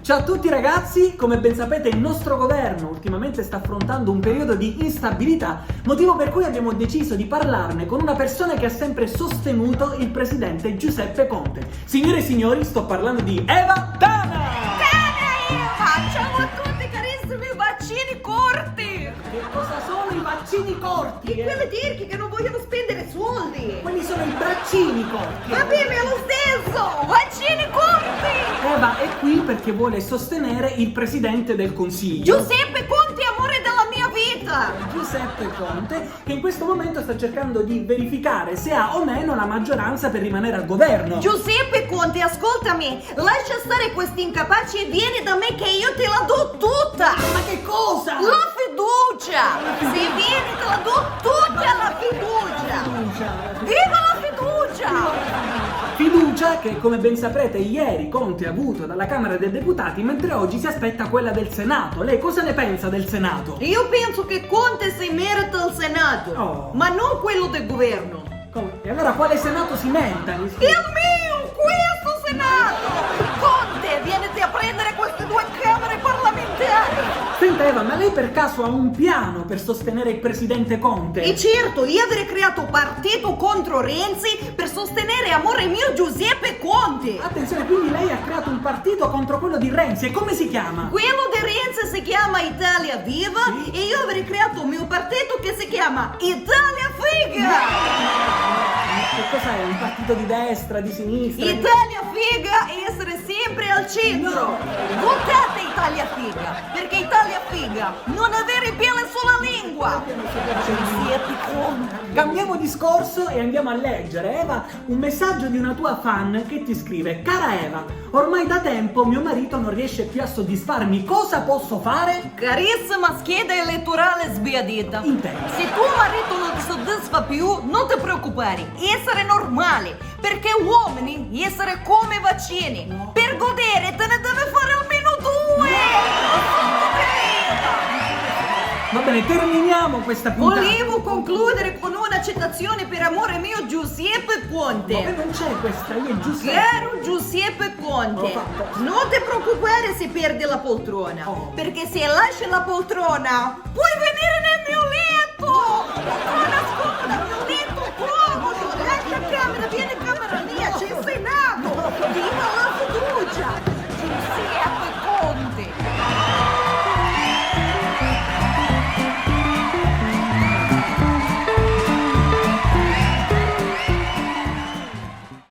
Ciao a tutti ragazzi, come ben sapete il nostro governo ultimamente sta affrontando un periodo di instabilità, motivo per cui abbiamo deciso di parlarne con una persona che ha sempre sostenuto il presidente Giuseppe Conte. Signore e signori, sto parlando di Eva Tana! Ciao a tutti carissimi vaccini corti! Che cosa sono i vaccini corti? Di quelle tirchi che non vogliono spendere soldi! Quelli sono i braccini corti! Va bene, è lo stesso! Vaccini corti! Eva è qui perché vuole sostenere il presidente del Consiglio. Giuseppe Conte, amore della mia vita! Giuseppe Conte, che in questo momento sta cercando di verificare se ha o meno la maggioranza per rimanere al governo. Giuseppe Conte, ascoltami! Lascia stare questi incapaci e vieni da me che io te la do tutta! Ma che cosa? La fiducia! Se vieni te la do tutta la fiducia! Viva la fiducia! Fiducia che, come ben saprete, ieri Conte ha avuto dalla Camera dei Deputati, mentre oggi si aspetta quella del Senato. Lei cosa ne pensa del Senato? Io penso che Conte si merita il Senato, Oh. ma non quello del governo. Come? E allora quale Senato si merita? Il mio, questo Senato! Conte, vieniti a prendere queste due camere parlamentari! Senta Eva, ma lei per caso ha un piano per sostenere il presidente Conte? E certo, io avrei creato partito contro Renzi per sostenere amore mio Giuseppe Conte! Attenzione, quindi lei ha creato un partito contro quello di Renzi, e come si chiama? Quello di Renzi si chiama Italia Viva e io avrei creato un mio partito che si chiama Italia Figa! Che cos'è? Un partito di destra, di sinistra? Italia Figa e essere sempre al centro! Votate Italia Figa! Perché Italia Figa non avere pelle sulla lingua! Siete Conte! Cambiamo discorso e andiamo a leggere, Eva, un messaggio di una tua fan che ti scrive: cara Eva, ormai da tempo mio marito non riesce più a soddisfarmi, cosa posso fare? Carissima scheda elettorale sbiadita! Intendo. Se tuo marito non ti soddisfa più, non ti preoccupare, essere normale, perché uomini essere come i vaccini, per godere te ne deve fare almeno due! Va bene, terminiamo questa puntata. Volevo concludere con una citazione per amore mio Giuseppe Ma Conte. non c'è questa, io è giusto. Caro Giuseppe L'ho Conte, fatto. non ti preoccupare se perdi la poltrona, Oh. perché se lasci la poltrona puoi venire